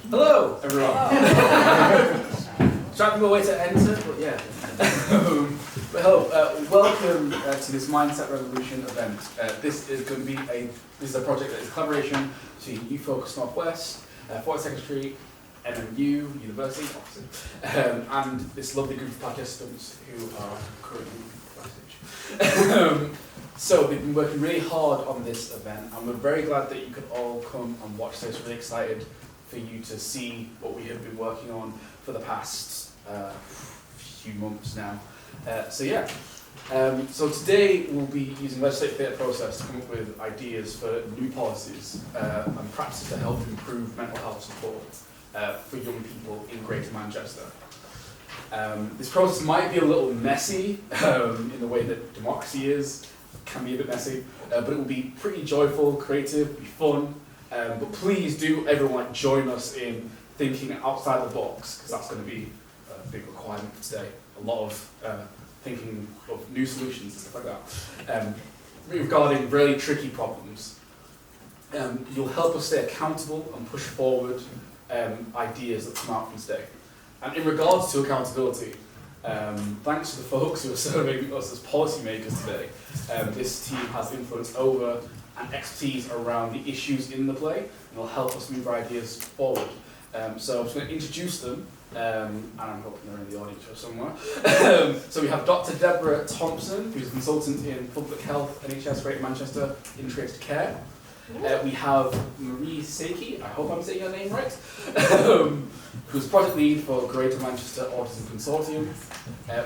Hello, everyone. Trying to think of a way to enter, but yeah. But hello, welcome to this Mindset Revolution event. This is going to be a project that is a collaboration between You Focus Northwest, 42nd Street, MMU, University, and this lovely group of participants who are currently backstage. So they've been working really hard on this event, and we're very glad that you could all come and watch this. Really excited for you to see what we have been working on for the past few months now. So today we'll be using legislative theatre process to come up with ideas for new policies and practices to help improve mental health support for young people in Greater Manchester. This process might be a little messy in the way that democracy can be a bit messy, but it will be pretty joyful, creative, be fun. But please do everyone join us in thinking outside the box, because that's going to be a big requirement for today. A lot of thinking of new solutions and stuff like that. Regarding really tricky problems, you'll help us stay accountable and push forward ideas that come out from today. And in regards to accountability, thanks to the folks who are serving us as policymakers today, this team has influence over and expertise around the issues in the play, and will help us move our ideas forward. So I'm just going to introduce them, and I'm hoping they're in the audience or somewhere. So we have Dr. Deborah Thompson, who's a consultant in public health, NHS Greater Manchester Integrated Care. We have Marie Seiki, I hope I'm saying her name right, who's project lead for Greater Manchester Autism Consortium.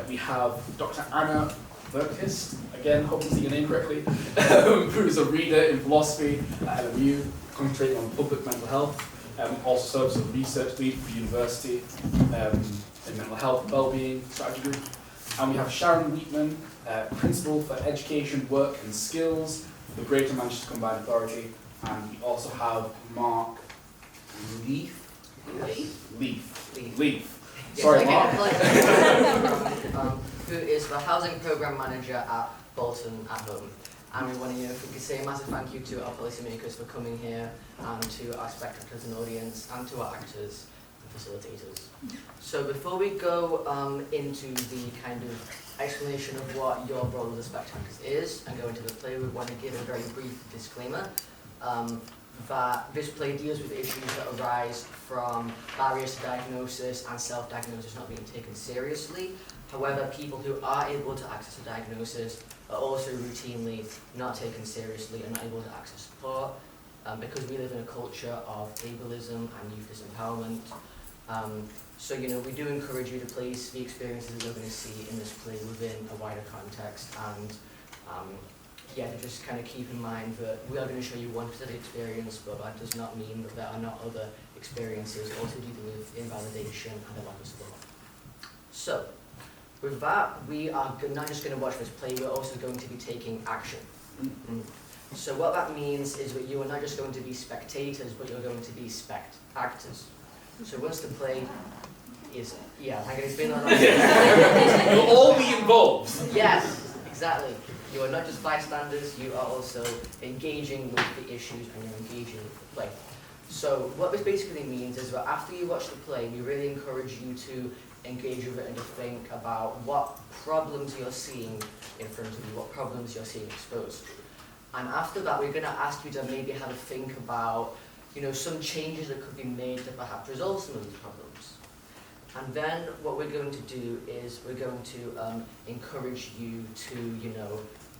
We have Dr. Anna Verkist, again, hope I'm saying your name correctly, who's a reader in philosophy at LMU, concentrating on public mental health. Also serves as a research lead for the university in mental health and wellbeing strategy group. And we have Sharon Wheatman, principal for education, work and skills for the Greater Manchester Combined Authority. And we also have Mark Leaf. Sorry, Mark. Who is the housing program manager at Bolton at Home. And we want to, if we could say a massive thank you to our policymakers for coming here, and to our spectators and audience, and to our actors and facilitators. So before we go into the kind of explanation of what your role as a spectators is, and go into the play, we want to give a very brief disclaimer that this play deals with issues that arise from barriers to diagnosis and self-diagnosis not being taken seriously. However, people who are able to access a diagnosis are also routinely not taken seriously and not able to access support, because we live in a culture of ableism and youth disempowerment. So, we do encourage you to place the experiences that you're going to see in this play within a wider context, and to just kind of keep in mind that we are going to show you one specific experience, but that does not mean that there are not other experiences also dealing with invalidation and a lack of support. So, with that, we are not just going to watch this play, we're also going to be taking action. So what that means is that you are not just going to be spectators, but you're going to be actors. So once the play is, I'm going to explain that. You'll all be involved. Yes, exactly. You are not just bystanders, you are also engaging with the issues and you're engaging with the play. So what this basically means is that after you watch the play, we really encourage you to engage with it and to think about what problems you're seeing in front of you, what problems you're seeing exposed. And after that, we're going to ask you to maybe have a think about, some changes that could be made to perhaps resolve some of these problems. And then what we're going to do is we're going to encourage you to,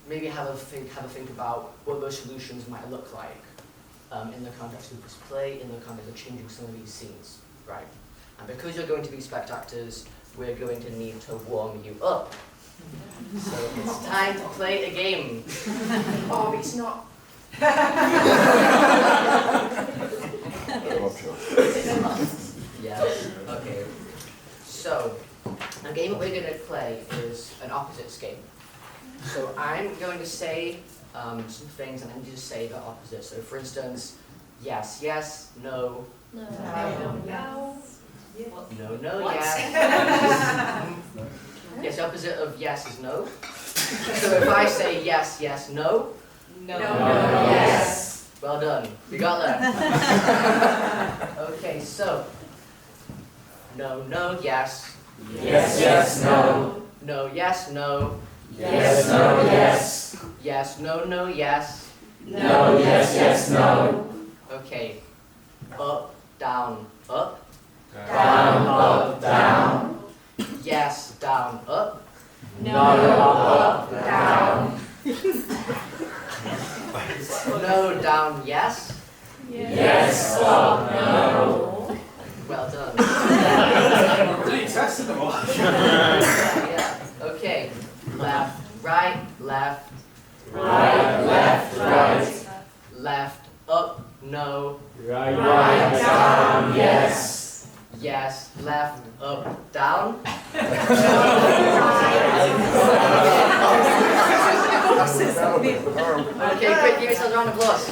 maybe have a think about what those solutions might look like in the context of this play, in the context of changing some of these scenes, right? And because you're going to be spectators, we're going to need to warm you up. So it's time to play a game. Oh, it's not. Yes, okay. So, a game that we're going to play is an opposites game. So I'm going to say some things and I need you to say the opposite. So for instance, yes, yes, no. No. No. No, no, What? yes. Yes, the opposite of yes is no. So if I say yes, yes, no, No. Yes. Well done. You got there. Okay, so. No, yes. Yes, no. No, yes, no. Yes, no, yes. Yes, no, yes. No, yes, no. Okay. Up, down, up. Down, up, down. Yes, down, up. No, up, down. No, down, yes. Yes, up, no. Well done. We're really testing them all. Yeah. Okay. Left, right, left. Right, left, right. Left, up, no. Right, down, yes. Yes, left, up, down. Okay, quick, give yourselves a round of applause.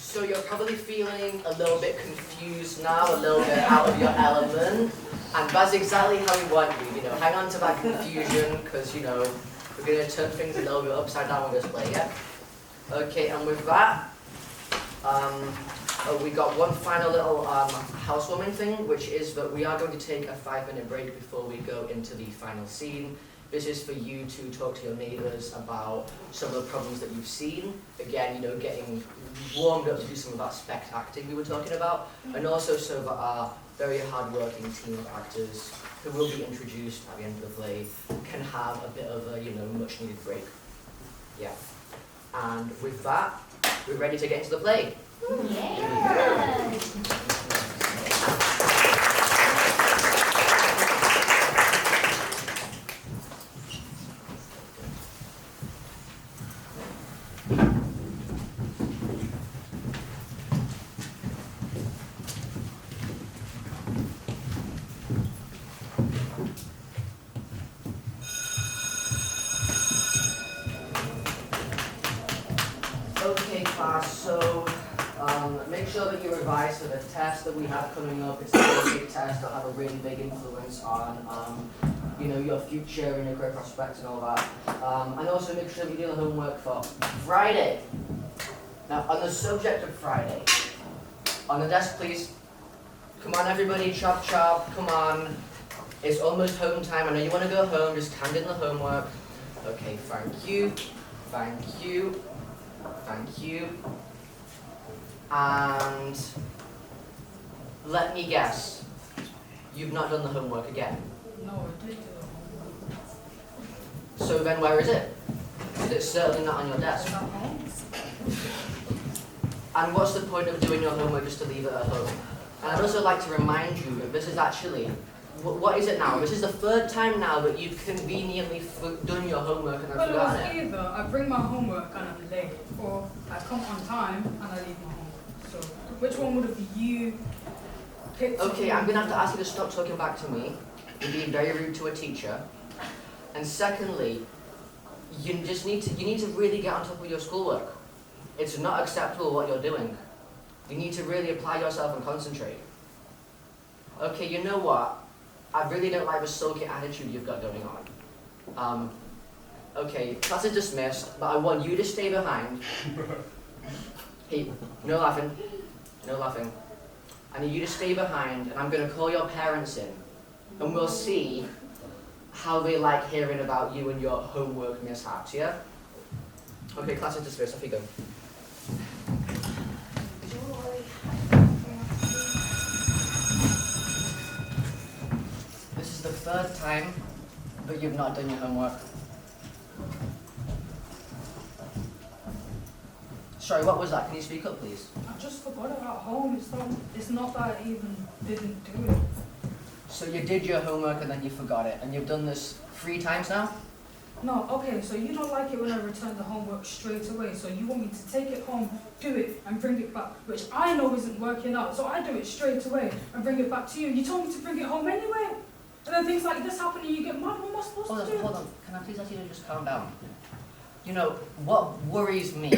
So you're probably feeling a little bit confused now, a little bit out of your element, and that's exactly how we want you. You know, hang on to that confusion, because we're going to turn things a little bit upside down with this play, yeah? Okay, and with that, we got one final little housewarming thing, which is that we are going to take a 5-minute break before we go into the final scene. This is for you to talk to your neighbours about some of the problems that you've seen. Again, getting warmed up to do some of that spec acting we were talking about, and also so that our very hard-working team of actors, who will be introduced at the end of the play, can have a bit of a much-needed break. Yeah. And with that, we're ready to get into the play. Okay, class, so make sure that you revise for the test that we have coming up. It's a really big test that'll have a really big influence on your future and your career prospects and all that. And also make sure that you do the homework for Friday. Now, on the subject of Friday, on the desk, please. Come on, everybody, chop, chop, come on. It's almost home time. I know you want to go home, just hand in the homework. Okay, thank you, thank you, thank you. And let me guess, you've not done the homework again? No, I did do the homework. So then where is it? Is it certainly not on your desk? At home? And what's the point of doing your homework just to leave it at home? And I'd also like to remind you that this is actually, what is it now? This is the 3rd time now that you've conveniently done your homework and I've Well, it forgotten was it. either I bring my homework and I'm late, or I come on time and I leave my homework. So, which one would have you picked? Okay, I'm gonna have to ask you to stop talking back to me. You're being very rude to a teacher. And secondly, you need to really get on top of your schoolwork. It's not acceptable what you're doing. You need to really apply yourself and concentrate. Okay, you know what? I really don't like the sulky attitude you've got going on. Okay, class is dismissed, but I want you to stay behind. Hey, no laughing. No laughing. I need you to stay behind, and I'm going to call your parents in, and we'll see how they like hearing about you and your homework mishaps, yeah? Okay, class is dismissed. Off you go. This is the 3rd time that you've not done your homework. Sorry, what was that? Can you speak up, please? I just forgot it at home. It's not that I even didn't do it. So you did your homework and then you forgot it, and you've done this 3 times now? No, okay, so you don't like it when I return the homework straight away, so you want me to take it home, do it, and bring it back, which I know isn't working out, so I do it straight away and bring it back to you. You told me to bring it home anyway. And then things like this happen and you get mad. What am I supposed to do? Hold on. Can I please ask you to just calm down? What worries me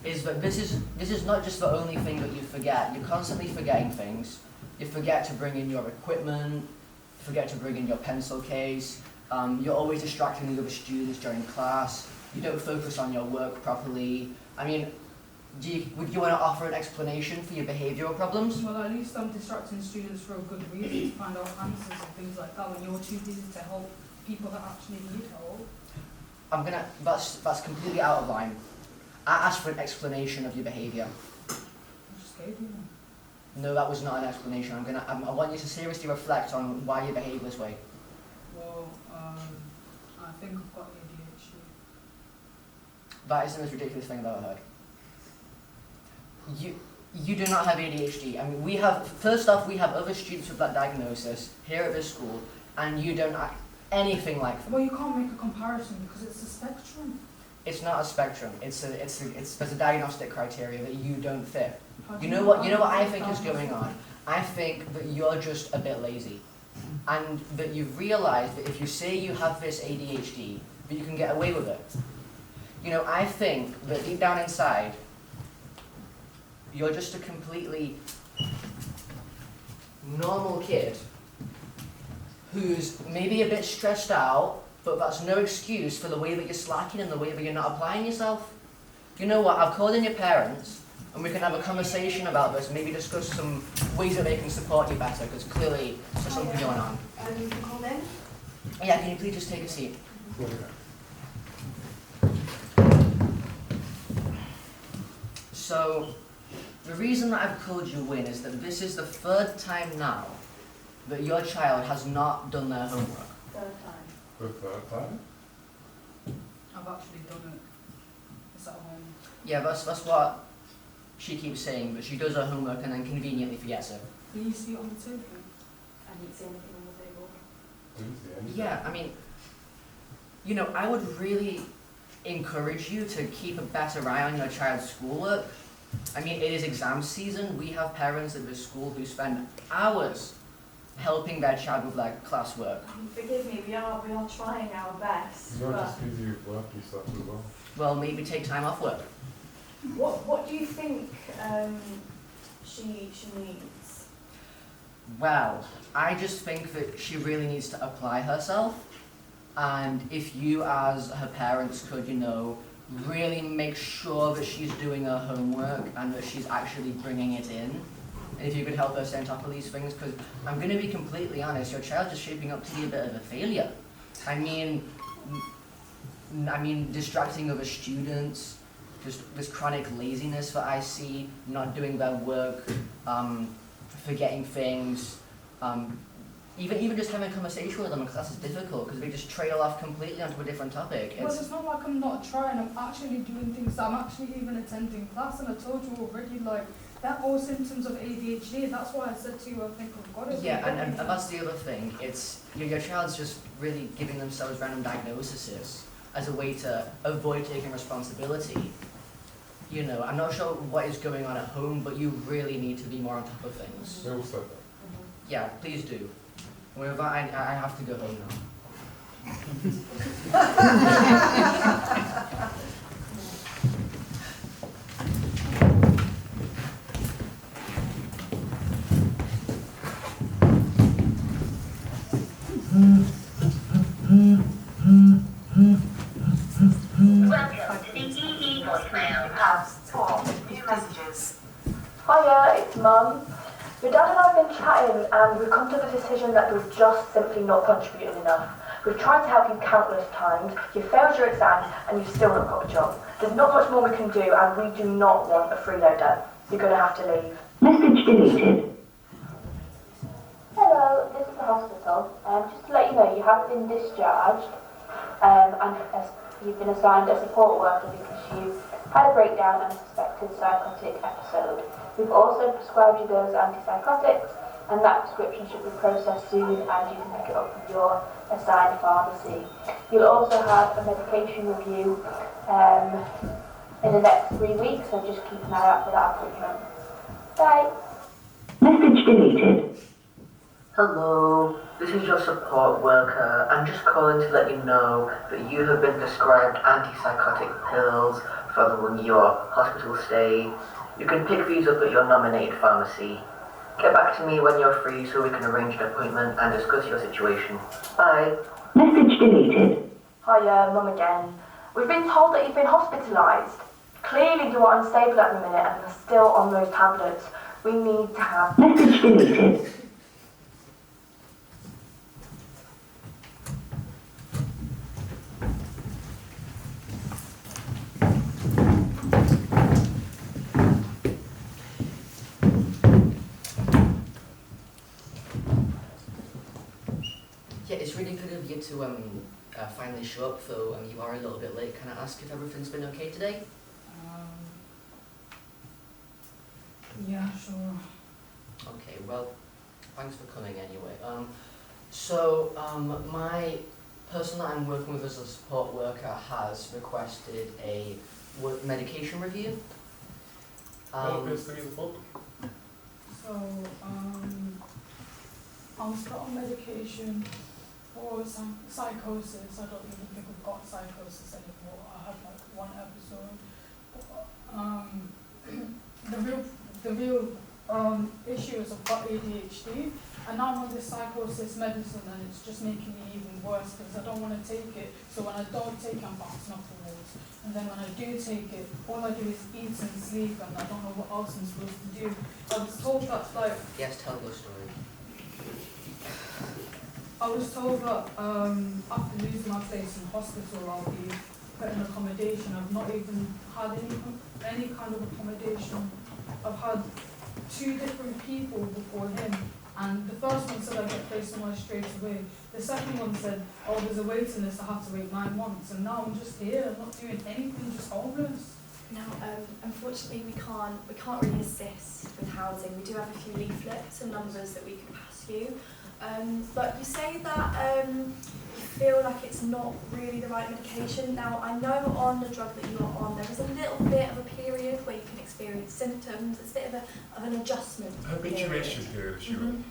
is that this is not just the only thing that you forget. You're constantly forgetting things. You forget to bring in your equipment, you forget to bring in your pencil case, You're always distracting the other students during class. You don't focus on your work properly. I mean, would you want to offer an explanation for your behavioural problems? Well, at least I'm distracting students for a good reason, to find out answers and things like that, when you're too busy to help people that actually need help. That's completely out of line. I asked for an explanation of your behaviour. I just gave you one. No, that was not an explanation. I want you to seriously reflect on why you behave this way. Well, I think I've got ADHD. That is the most ridiculous thing I've ever heard. You do not have ADHD. I mean, first off, we have other students with that diagnosis here at this school, and you don't act anything like them. Well, you can't make a comparison because it's a spectrum. It's not a spectrum. There's a diagnostic criteria that you don't fit. How do You know what I fit think is that? going on? I think that you're just a bit lazy, and that you've realised that if you say you have this ADHD, that you can get away with it. You know, I think that deep down inside, you're just a completely normal kid who's maybe a bit stressed out, but that's no excuse for the way that you're slacking and the way that you're not applying yourself. You know what, I've called in your parents, and we can have a conversation about this, maybe discuss some ways that they can support you better, because clearly there's something going on. You can call in. Yeah, can you please just take a seat? So, the reason that I've called you in is that this is the third time now that your child has not done their homework. Third time. The third time? I've actually done it. It's at home. Yeah, that's what she keeps saying, but she does her homework and then conveniently forgets it. Do you see it on the table? I didn't see anything on the table. Didn't see anything. Yeah, I mean, you know, I would really encourage you to keep a better eye on your child's schoolwork. I mean, it is exam season. We have parents at this school who spend hours helping their child with their classwork. Forgive me, we are trying our best. You're But just busy with work and stuff as well. Well, maybe take time off work. what do you think she needs? Well, I just think that she really needs to apply herself. And if you as her parents could, you know, really make sure that she's doing her homework and that she's actually bringing it in. And if you could help her stay on top of these things, because I'm going to be completely honest, your child is shaping up to be a bit of a failure. I mean, distracting other students, just this chronic laziness that I see, not doing their work, forgetting things, even just having a conversation with them in class is difficult because they just trail off completely onto a different topic. Well, it's not like I'm not trying. I'm actually doing things. I'm actually even attending class, and I told you already, like, they're all symptoms of ADHD. That's why I said to you, I think I've got it. Yeah, and that's the other thing. It's your child's just really giving themselves random diagnoses as a way to avoid taking responsibility. You know, I'm not sure what is going on at home, but you really need to be more on top of things. They all said that. Yeah, please do. With that, I have to go home now. Welcome to the EE voicemail. You have 4 new messages. Hiya, it's Mum. Your dad and I have been chatting and we've come to the decision that you're just simply not contributing enough. We've tried to help you countless times, you've failed your exams and you've still not got a job. There's not much more we can do and we do not want a freeloader. You're going to have to leave. Message deleted. Hello, this is the hospital. Just to let you know, you have been discharged and you've been assigned a support worker because you had a breakdown and a suspected psychotic episode. We've also prescribed you those antipsychotics, and that prescription should be processed soon and you can pick it up from your assigned pharmacy. You'll also have a medication review in the next 3 weeks, so just keep an eye out for that appointment. Bye. Message deleted. Hello, this is your support worker. I'm just calling to let you know that you have been prescribed antipsychotic pills following your hospital stay. You can pick these up at your nominated pharmacy. Get back to me when you're free so we can arrange an appointment and discuss your situation. Bye. Message deleted. Hiya, Mum again. We've been told that you've been hospitalised. Clearly you are unstable at the minute and are still on those tablets. We need to have... Message deleted. Yeah, it's really good of you to finally show up, though you are a little bit late. Can I ask if everything's been okay today? Yeah, sure. Okay, well, thanks for coming anyway. My person that I'm working with as a support worker has requested a medication review. What appears to be the problem? So, I'm still on medication for psychosis. I don't even think I've got psychosis anymore. I had like one episode. The real issue is I've got ADHD, and now I'm on this psychosis medicine, and it's just making me even worse because I don't want to take it. So when I don't take it, I'm bouncing off the walls. And then when I do take it, all I do is eat and sleep, and I don't know what else I'm supposed to do. I was told that, like... Yes, tell your story. I was told that after losing my place in hospital, I'll be put in accommodation. I've not even had any kind of accommodation. I've had 2 different people before him, and the first one said I get placed somewhere straight away. The second one said, oh, there's a waiting list, I have to wait 9 months, and now I'm just here, I'm not doing anything, just homeless. Now, unfortunately, we can't really assist with housing. We do have a few leaflets and numbers that we can pass you. But you say that you feel like it's not really the right medication. Now, I know on the drug that you are on, there is a little bit of a period where you can experience symptoms. It's a bit of an adjustment. Habituation period, if you will.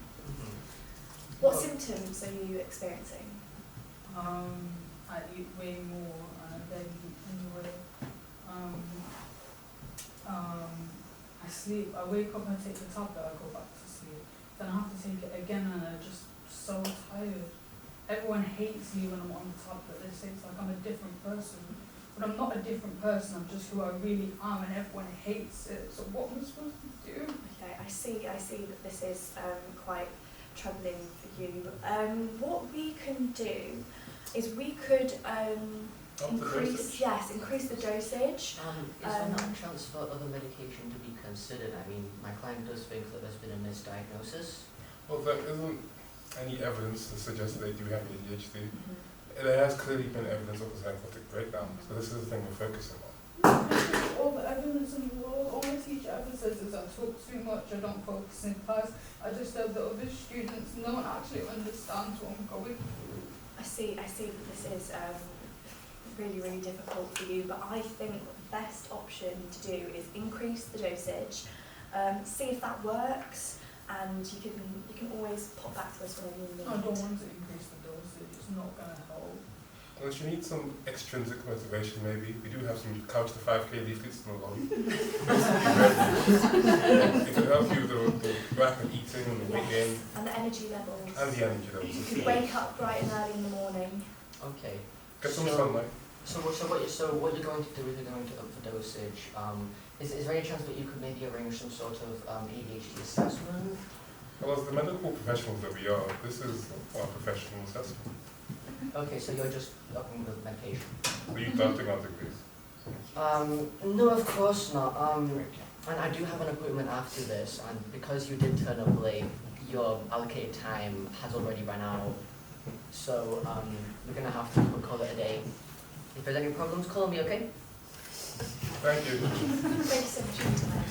What symptoms are you experiencing? I eat way more, and I barely eat anyway. I sleep, I wake up and take the tablet, I go back to sleep. Then I have to take it again, and I'm just so tired. Everyone hates me when I'm on the tablet. They say it's like I'm a different person. But I'm not a different person, I'm just who I really am, and everyone hates it. So what am I supposed to do? Okay, I see that this is quite troubling for you. What we can do is we could increase the dosage. Is there not a chance for other medication to be considered? I mean, my client does think that there's been a misdiagnosis. Well, there isn't any evidence to suggest that they do have ADHD. There has clearly been evidence of a psychotic breakdown, so this is the thing we're focusing on. All the evidence in the world, all my teacher ever says is I talk too much, I don't focus in class. I just tell the other students, no one actually understands what I'm going through. I see that this is really, really difficult for you, but I think the best option to do is increase the dosage, see if that works, and you can always pop back to us whenever you need. I don't want to increase the dosage, it's not going to help. Unless you need some extrinsic motivation, maybe. We do have some couch to 5K leaflets to move on. It could help you with the rapid eating and the weight gain. And the energy levels. And the energy levels. You could wake up bright and early in the morning. Okay. Get some sunlight. So what you're going to do is you're going to up the dosage. Is there any chance that you could maybe arrange some sort of ADHD assessment? Well, as the medical professionals that we are, this is our professional assessment. Okay, so you're just upping the medication. Are you doubting our degrees? No, of course not. And I do have an appointment after this, and because you did turn up late, your allocated time has already run out. So we're going to have to call it a day. If there's any problems, call me, okay? Thank you. Thank you so much for your time.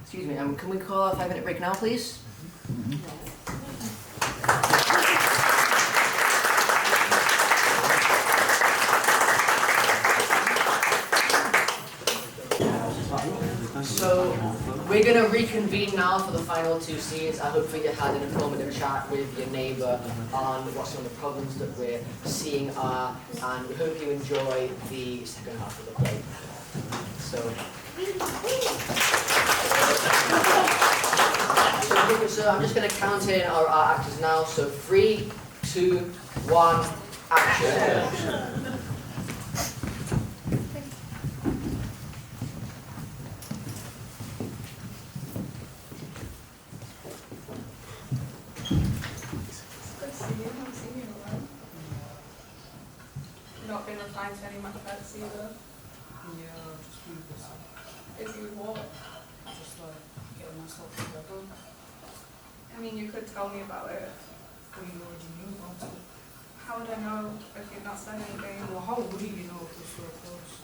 Excuse me, can we call a 5-minute break now, please? So we're going to reconvene now for the final two scenes. I hope you had an informative chat with your neighbour on what some of the problems that we're seeing are, and we hope you enjoy the second half of the play. So I'm just going to count in our actors now. So 3, 2, 1, action. Not been replying to any of my texts either. Yeah, just really busy. Busy with what? Just like getting myself together. I mean, you could tell me about it. Well, you already knew about it. How would I know if you've not said anything? Well, how would you know if we're so close?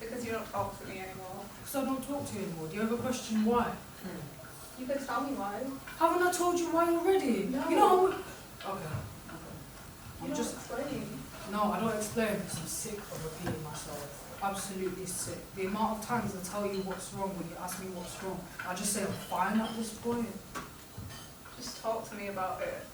Because you don't talk to me anymore. Because I don't talk to you anymore. Do you ever question why? You could tell me why. Haven't I told you why already? No. You know how we... Okay. You I'm don't just... explain. No, I don't explain because I'm sick of repeating myself. Absolutely sick. The amount of times I tell you what's wrong when you ask me what's wrong, I just say I'm fine at this point. Just talk to me about it.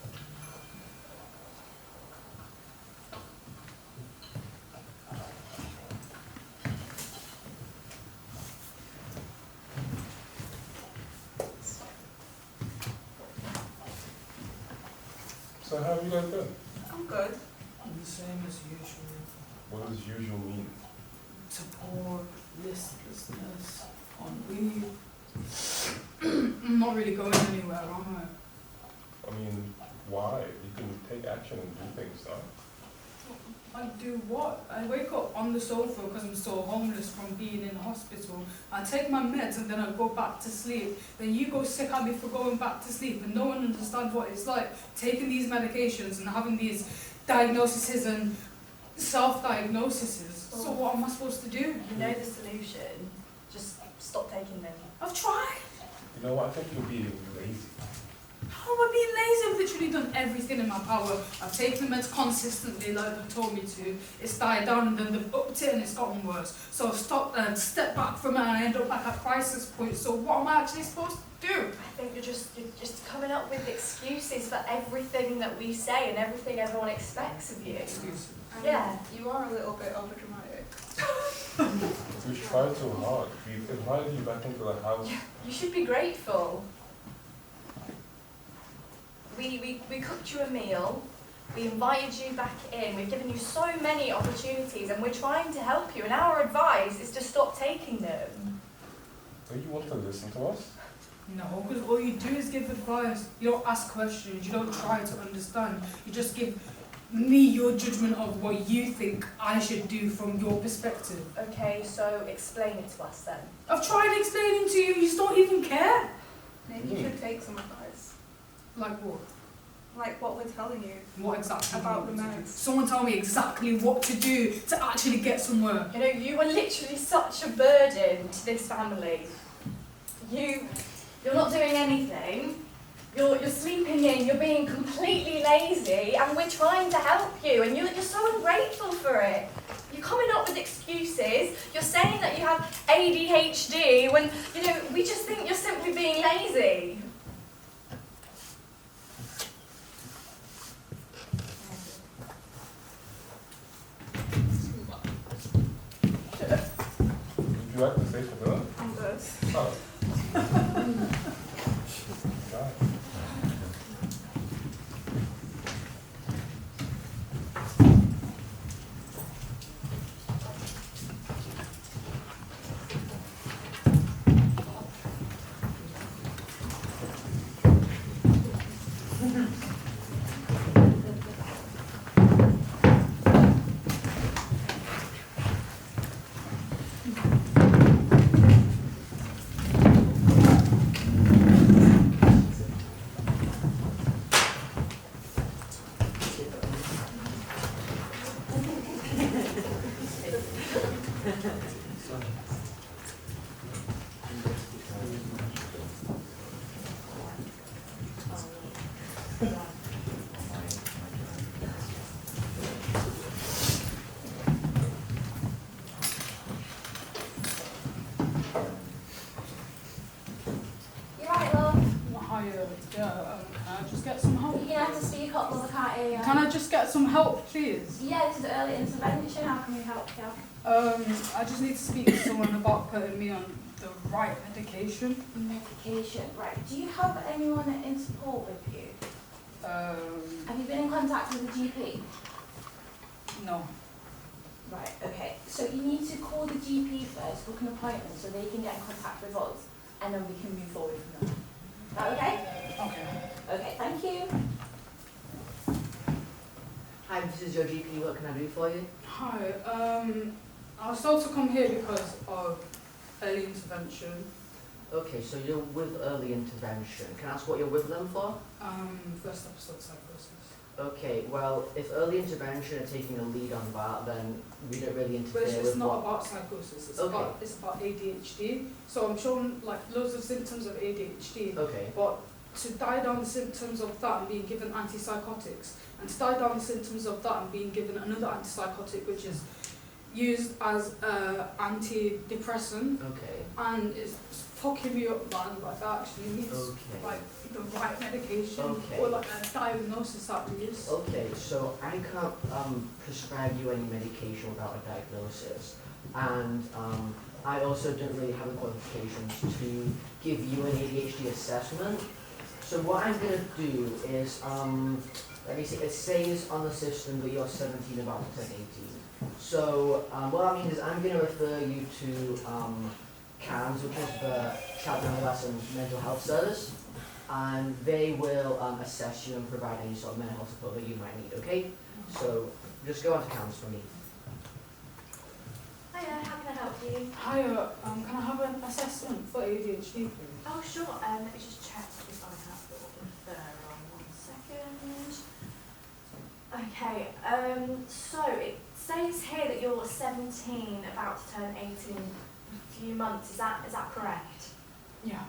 So how have you guys been? I'm good. The same as usual. What does usual mean? Support, listlessness, ennui. I'm not really going anywhere, am I? I mean, why? You can take action and do things, though. I do what? I wake up on the sofa because I'm so homeless from being in hospital. I take my meds and then I go back to sleep. Then you go sick at me for going back to sleep, and no one understands what it's like taking these medications and having these diagnoses and self-diagnoses. So what am I supposed to do? You know the solution. Just stop taking them. I've tried. You know what? I think you're being lazy. How am I being lazy? I've literally done everything in my power. I've taken the meds consistently like they've told me to. It's died down and then they've upped it and it's gotten worse. So I've stopped and stepped back from it and I end up back at crisis point. So what am I actually supposed to do? I think you're just coming up with excuses for everything that we say and everything everyone expects of you. Excuses. Yeah. You are a little bit overdramatic. We've tried so hard. We've invited you back into the house. You should be grateful. We cooked you a meal, we invited you back in, we've given you so many opportunities and we're trying to help you, and our advice is to stop taking them. Don't you want to listen to us? No, because all you do is give advice. You don't ask questions, you don't try to understand. You just give me your judgment of what you think I should do from your perspective. Okay, so explain it to us then. I've tried explaining to you, you just don't even care. Maybe you should take some advice. Like what? Like what we're telling you. What exactly? About the meds. Someone tell me exactly what to do to actually get somewhere. You know, you are literally such a burden to this family. You're not doing anything. You're sleeping in, you're being completely lazy, and we're trying to help you, and you're so ungrateful for it. You're coming up with excuses, you're saying that you have ADHD when, you know, we just think you're simply being lazy. Would you like to stay for dinner? I'm good. Oh. Right. get some help, please? Yeah, this is early intervention. How can we help you? I just need to speak to someone about putting me on the right medication. Medication, right. Do you have anyone in support with you? Have you been in contact with a GP? No. Right, okay. So you need to call the GP first, book an appointment so they can get in contact with us, and then we can move forward from there. Is that okay? Okay. Okay, thank you. Hi, this is your GP. What can I do for you? Hi. I was told to come here because of early intervention. Okay, so you're with early intervention. Can I ask what you're with them for? First episode psychosis. Okay, well, if early intervention are taking a lead on that, then we don't really interfere But it's with not what... about psychosis. It's Okay. it's about ADHD. So I'm showing like loads of symptoms of ADHD. Okay, But to die down the symptoms of that and being given antipsychotics, and to die down the symptoms of that and being given another antipsychotic which is used as antidepressant, okay, and it's fucking me up, man. Like I actually need okay. like the right medication Okay. or like a diagnosis at least. Okay, so I can't prescribe you any medication without a diagnosis, and I also don't really have the qualifications to give you an ADHD assessment. So what I'm going to do is, let me see, it says on the system that you're 17, about to turn 18. So what that means is I'm going to refer you to CAMS, which is the Child and Adolescent Mental Health Service, and they will assess you and provide any sort of mental health support that you might need, okay? So just go on to CAMS for me. Hiya, how can I help you? Hi, can I have an assessment for ADHD, please? Oh, sure. Let me just check if I have your referral. 1 second. Okay, so it says here that you're 17, about to turn 18 in a few months. Is that correct? Yeah.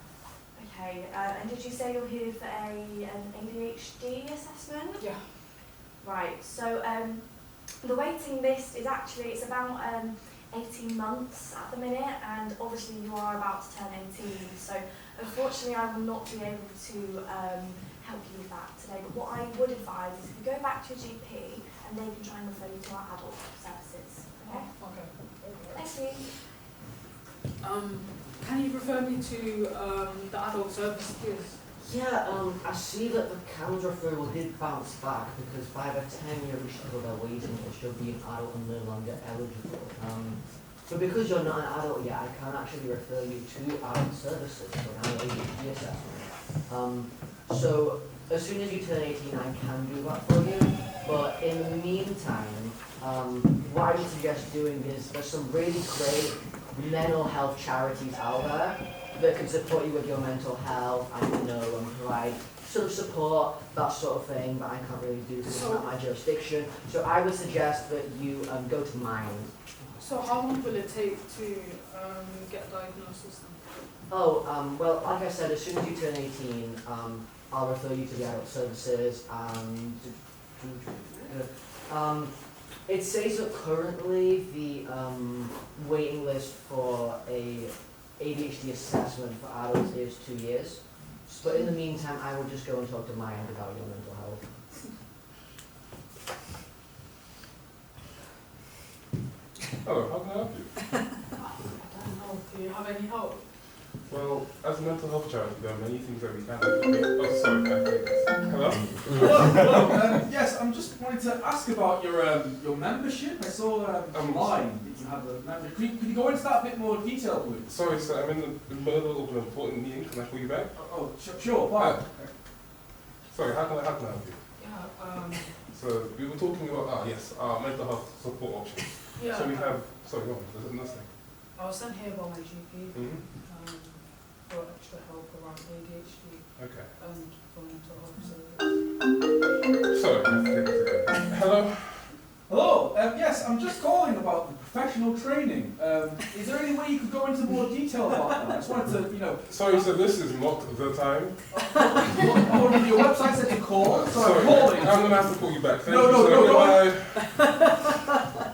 Okay, and did you say you're here for an ADHD assessment? Yeah. Right, so the waiting list is actually, it's about 18 months at the minute, and obviously you are about to turn 18, so unfortunately I will not be able to help you with that today, but what I would advise is if you go back to your GP and they can try and refer you to our adult services, okay? Okay. Thank you. Can you refer me to the adult service, please? Yeah, I see that the CAMS referral did bounce back because by the time you reach their waiting list, you'll be an adult and no longer eligible. But because you're not an adult yet, I can't actually refer you to adult services for an ADHD assessment. So as soon as you turn 18, I can do that for you. But in the meantime, what I would suggest doing is there's some really great mental health charities out there that can support you with your mental health and provide sort of support, that sort of thing, but I can't really do because it's not my jurisdiction. So I would suggest that you go to mine. So how long will it take to get a diagnosis then? Oh, well, like I said, as soon as you turn 18, I'll refer you to the adult services. It says that currently the waiting list for a ADHD assessment for adults is 2 years. But in the meantime, I will just go and talk to Maya about your mental health. Hello, how can I help you? I don't know. Do you have any help? Well, as a mental health charity, there are many things that we can do. Oh, sorry, can I take this? Hello? Hello. Yes, I'm just wanting to ask about your membership. I saw online that you have a membership. Could you go into that a bit more detail, please? Sorry, sir, I'm in the middle of an important meeting. Can I call you back? Sure. Fine. Sorry, how can I help you? Yeah. So we were talking about, yes, our mental health support options. Yeah. So we have, sorry, go on, there's another thing. I was sent here by my GP Mm-hmm. for extra help around ADHD Okay. and for mental health service. Sorry, I have to take this again. Hello? Hello. Yes, I'm just calling about the professional training. Is there any way you could go into more detail about that? I just wanted to, Sorry, so this is not the time. Your website said to call, so I'm Sorry, calling. I'm going to have to call you back. Thank No, you, no, sir. no, Goodbye.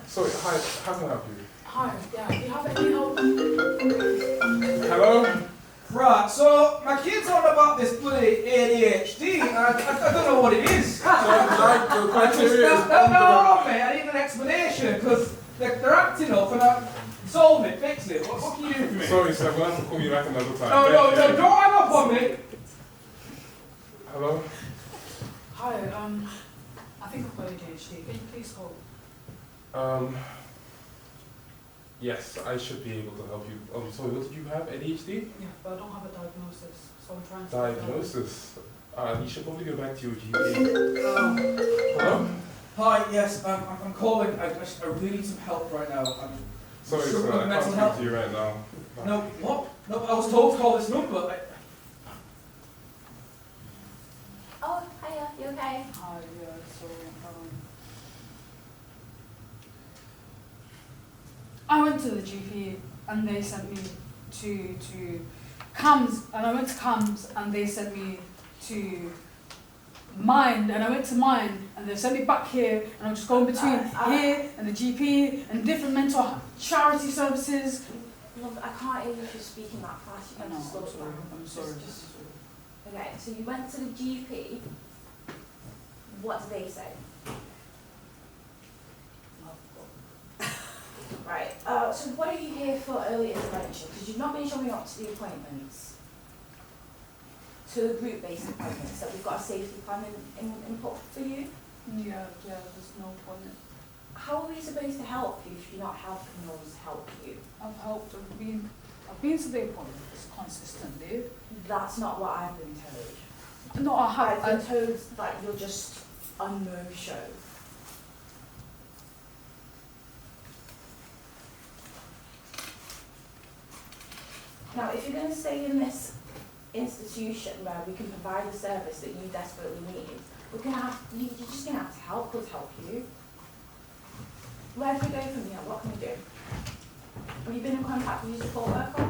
Sorry, hi, how can I help you? Hi, yeah, do you have any help? Hello? Right, so my kid's on about this bloody ADHD, and I don't know what it is. So, like, the criteria is No, mate, I need an explanation, because they're acting up, and I solve it, fix it. What can you do for me? Sorry, sir, we'll have to call you back another time. No, don't hang up on me. Hello? Hi, I think I've got ADHD. Can you please hold? Yes, I should be able to help you. Sorry, what did you have? ADHD? Yeah, but I don't have a diagnosis, so I'm trying to... Diagnosis? You should probably go back to your GP. Hello? Hi, yes, I'm calling. I really need some help right now. I'm Sorry, sir, struggling with I mental can't health. speak to you right now. No, what? No, I was told to call this number. Oh, hiya, you okay? Hi, yeah, so, I went to the GP and they sent me to CAMS, and I went to CAMS and they sent me to Mind, and I went to Mind and they sent me back here, and I'm just going between here and the GP and different mental charity services. Love, I can't hear you if you're speaking that fast. You I can know, just slow I'm it sorry, down. I'm sorry. Okay, so you went to the GP. What did they say? Right, so what are you here for early intervention? Because you've not been showing up to the appointments, to the group-based appointments that we've got a safety plan in put for you. Yeah, there's no point. How are we supposed to help you if you're not helping us help you? I've helped, I've been to the appointments consistently. That's not what I've been told. No, I have. I've been told that you're just a no-show. Now, if you're going to stay in this institution where we can provide the service that you desperately need, you're just going to have to help us help you. Where do we go from here? What can we do? Have you been in contact with your support worker?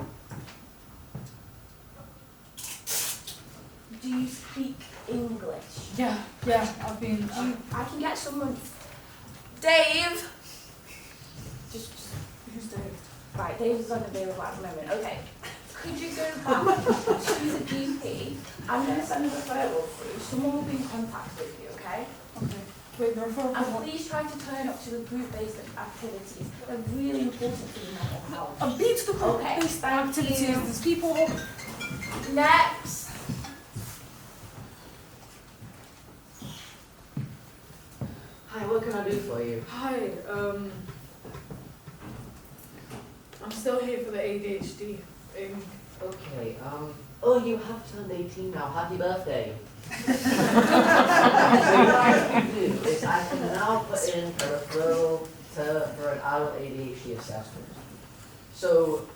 Do you speak English? Yeah, I've been... I can get someone... Dave! Just Who's Dave? right, Dave is unavailable at the moment. Okay. Could you go back to the GP? I'm going to send a referral through. Someone will be in contact with you, okay? Okay. Wait, the referral for And what? please try to turn up to the group-based activities. They're really important for your mental health. I've been to the group-based activities. you. There's people... Next! Hi, what can I do for you? Hi, I'm still here for the ADHD thing. Okay, oh, you have turned 18 now. Happy birthday. So what I can do is I can now put in a referral for an adult ADHD assessment. So,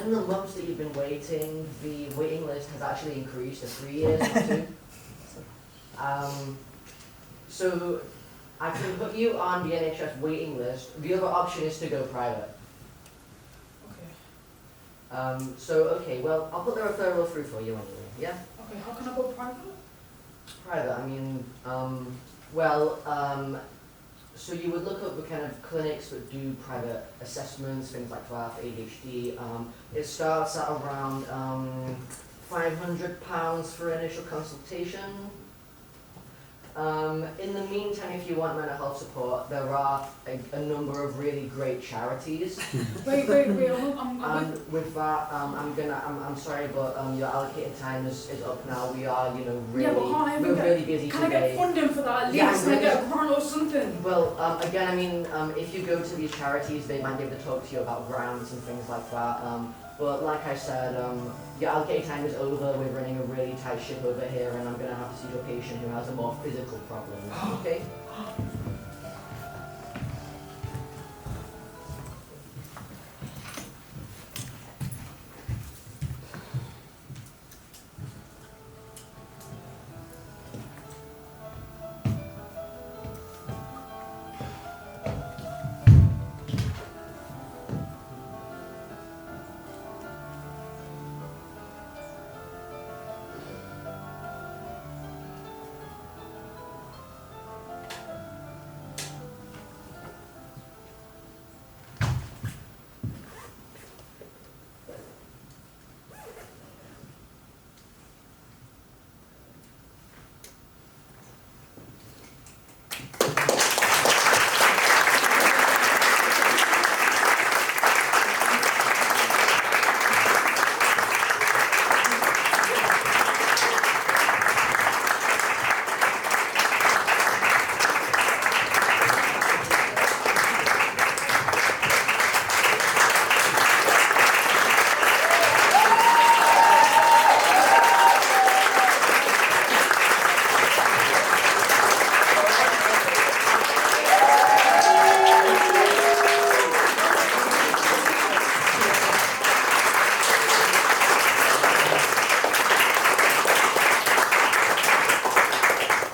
in the months that you've been waiting, the waiting list has actually increased to 3 years, not 2. So, I can put you on the NHS waiting list. The other option is to go private. Okay. Well, I'll put the referral through for you anyway, yeah? Okay, how can I go private? Private, I mean, so you would look up the kind of clinics that do private assessments, things like that for ADHD. It starts at around £500 for initial consultation. In the meantime, if you want mental health support, there are a number of really great charities. Wait, And with that, I'm sorry, but your allocated time is up now. We are, really, yeah, but can't I even really busy can today. I get funding for that at least? Yeah, Can I get a grant or something? Well, again, I mean, if you go to these charities, they might be able to talk to you about grants and things like that. But like I said, your allocated time is over. We're running a really tight ship over here, and I'm going to have to see your patient who has a more physical problem. Okay?